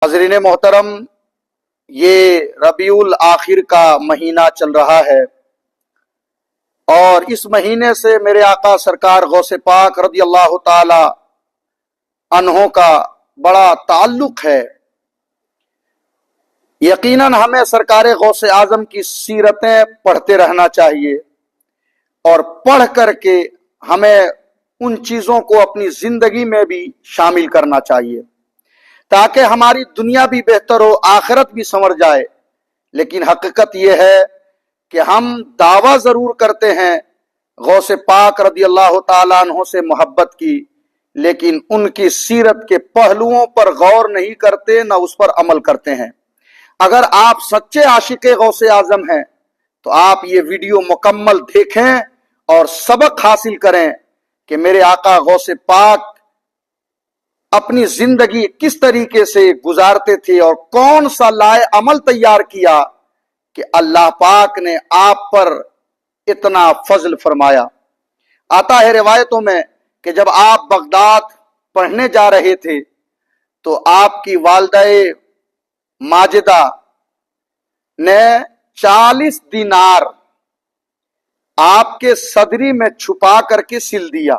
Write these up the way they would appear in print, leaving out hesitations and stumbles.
नाज़रीन मोहतरम, ये रबीउल आखिर का महीना चल रहा है और इस महीने से मेरे आका सरकार गौसे पाक रज़ी अल्लाह ताला अन्हों का बड़ा ताल्लुक है। यकीनन हमें सरकार गौसे आजम की सीरतें पढ़ते रहना चाहिए और पढ़ करके हमें उन चीज़ों को अपनी जिंदगी में भी शामिल करना चाहिए ताकि हमारी दुनिया भी बेहतर हो, आखिरत भी संवर जाए। लेकिन हकीकत यह है कि हम दावा जरूर करते हैं गौसे पाक रज़ी अल्लाह ताला अन्हों से मोहब्बत की, लेकिन उनकी सीरत के पहलुओं पर गौर नहीं करते, न उस पर अमल करते हैं। अगर आप सच्चे आशिक़े गौसे आजम हैं तो आप ये वीडियो मुकम्मल देखें और सबक हासिल करें कि मेरे आका गौसे पाक अपनी जिंदगी किस तरीके से गुजारते थे और कौन सा लाए अमल तैयार किया कि अल्लाह पाक ने आप पर इतना फजल फरमाया। आता है रिवायतों में कि जब आप बगदाद पढ़ने जा रहे थे तो आपकी वालिदा माजिदा ने 40 दिनार आपके सदरी में छुपा करके सिल दिया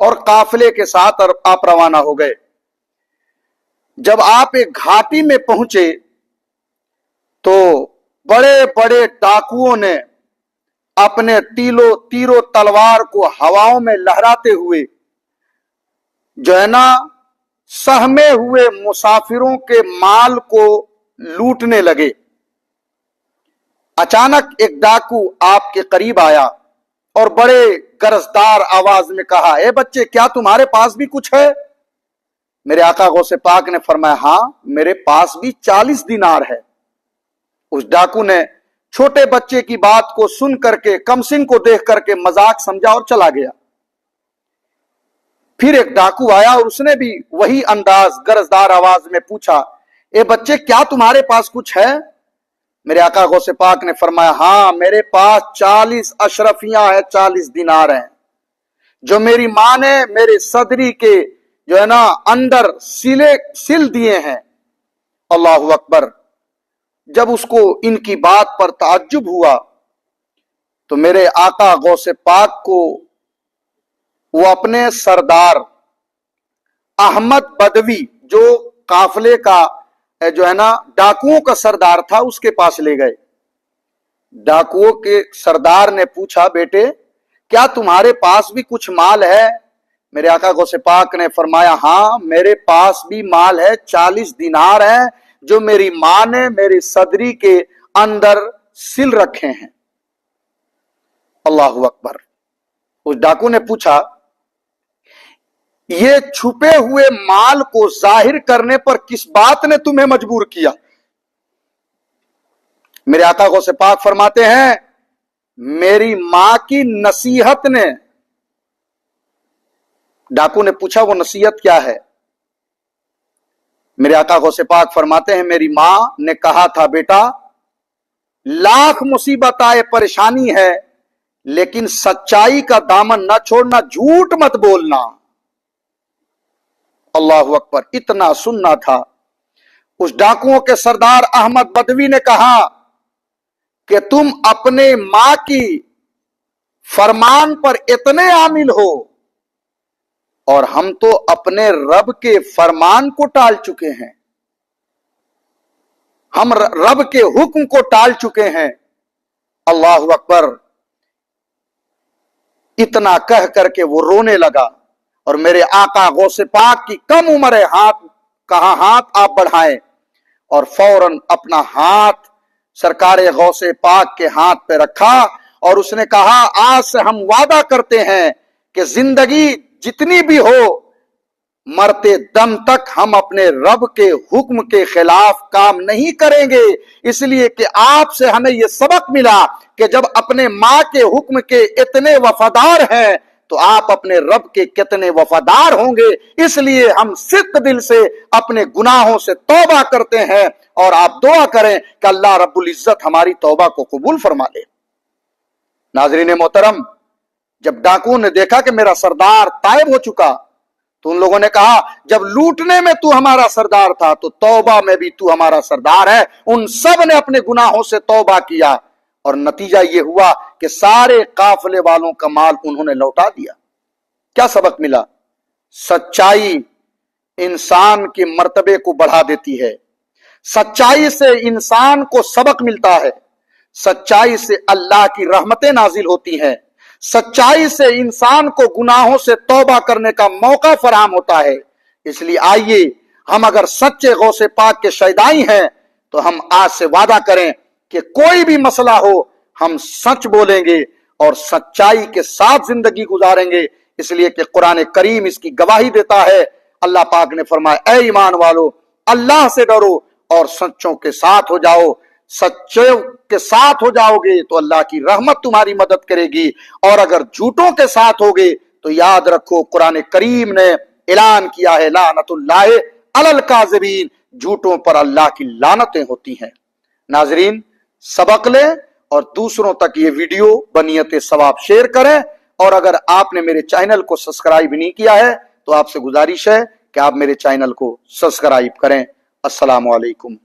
और काफिले के साथ आप रवाना हो गए। जब आप एक घाटी में पहुंचे तो बड़े बड़े डाकुओं ने अपने तीरों तलवार को हवाओं में लहराते हुए जो है ना सहमे हुए मुसाफिरों के माल को लूटने लगे। अचानक एक डाकू आपके करीब आया और बड़े गरजदार आवाज में कहा, ए बच्चे, क्या तुम्हारे पास भी कुछ है? मेरे आका गौसे पाक ने फरमाया, हाँ, मेरे पास भी 40 दिनार है। उस डाकू ने छोटे बच्चे की बात को सुन करके कमसिन को देख करके मजाक समझा और चला गया। फिर एक डाकू आया और उसने भी वही अंदाज गरजदार आवाज में पूछा, ए बच्चे, क्या तुम्हारे पास कुछ है? मेरे आका गौसे पाक ने फरमाया, हाँ, मेरे पास 40 अशरफियां है, 40 दिनार हैं जो मेरी मां ने मेरे सदरी के जो है ना अंदर सिल दिए हैं। अल्लाहु अकबर। जब उसको इनकी बात पर ताज्जुब हुआ तो मेरे आका गौसे पाक को वो अपने सरदार अहमद बदवी, जो काफिले का जो है ना डाकुओं का सरदार था, उसके पास ले गए। डाकुओं के सरदार ने पूछा, बेटे, क्या तुम्हारे पास भी कुछ माल है? मेरे आका गौसे पाक ने फरमाया, हाँ, मेरे पास भी माल है, 40 दिनार है जो मेरी मां ने मेरी सदरी के अंदर सिल रखे हैं। अल्लाहु अकबर। उस डाकू ने पूछा, ये छुपे हुए माल को जाहिर करने पर किस बात ने तुम्हें मजबूर किया? मेरे आका गौसे पाक फरमाते हैं, मेरी मां की नसीहत ने। डाकू ने पूछा, वो नसीहत क्या है? मेरे आका गौसे पाक फरमाते हैं, मेरी मां ने कहा था, बेटा, लाख मुसीबत आए, परेशानी है, लेकिन सच्चाई का दामन न छोड़ना, झूठ मत बोलना। अल्लाहु अकबर। इतना सुनना था। उस डाकुओं के सरदार अहमद बदवी ने कहा कि तुम अपने मां की फरमान पर इतने आमिल हो और हम तो अपने रब के फरमान को टाल चुके हैं, हम रब के हुक्म को टाल चुके हैं। अल्लाहु अकबर। इतना कह करके वो रोने लगा और मेरे आका गौसे पाक की कम उम्र है, हाथ आप बढ़ाएं, और फौरन अपना हाथ सरकार गौसे पाक के हाथ पे रखा और उसने कहा, आज से हम वादा करते हैं कि जिंदगी जितनी भी हो, मरते दम तक हम अपने रब के हुक्म के खिलाफ काम नहीं करेंगे। इसलिए कि आपसे हमें यह सबक मिला कि जब अपने मां के हुक्म के इतने वफादार हैं तो आप अपने रब के कितने वफादार होंगे। इसलिए हम सिद्ध दिल से अपने गुनाहों से तौबा करते हैं और आप दुआ करें कि अल्लाह रब्बुल इज्जत हमारी तौबा को कबूल फरमा ले। नाज़रीन मोहतरम, जब डाकुओं ने देखा कि मेरा सरदार तायब हो चुका तो उन लोगों ने कहा जब लूटने में तू हमारा सरदार था तो तौबा में भी तू हमारा सरदार है। उन सब ने अपने गुनाहों से तौबा किया और नतीजा ये हुआ कि सारे काफिले वालों का माल उन्होंने लौटा दिया। क्या सबक मिला? सच्चाई इंसान के मर्तबे को बढ़ा देती है, सच्चाई से इंसान को सबक मिलता है, सच्चाई से अल्लाह की रहमतें नाजिल होती हैं, सच्चाई से इंसान को गुनाहों से तौबा करने का मौका फराहम होता है। इसलिए आइए हम अगर सच्चे गौसे पाक के शैदाई हैं तो हम आज से वादा करें कि कोई भी मसला हो हम सच बोलेंगे और सच्चाई के साथ जिंदगी गुजारेंगे। इसलिए कि कुरान करीम इसकी गवाही देता है। अल्लाह पाक ने फरमाया, ए ईमान वालो, अल्लाह से डरो और सच्चों के साथ हो जाओ। सच्चों के साथ हो जाओगे तो अल्लाह की रहमत तुम्हारी मदद करेगी, और अगर झूठों के साथ होगे तो याद रखो कुरान करीम ने ऐलान किया है, लानतुल्लाह अलल काज़िबीन, झूठों पर अल्लाह की लानतें होती हैं। नाजरीन, सबक लें और दूसरों तक ये वीडियो बनियत सवाब शेयर करें। और अगर आपने मेरे चैनल को सब्सक्राइब नहीं किया है तो आपसे गुजारिश है कि आप मेरे चैनल को सब्सक्राइब करें। अस्सलामु अलैकुम।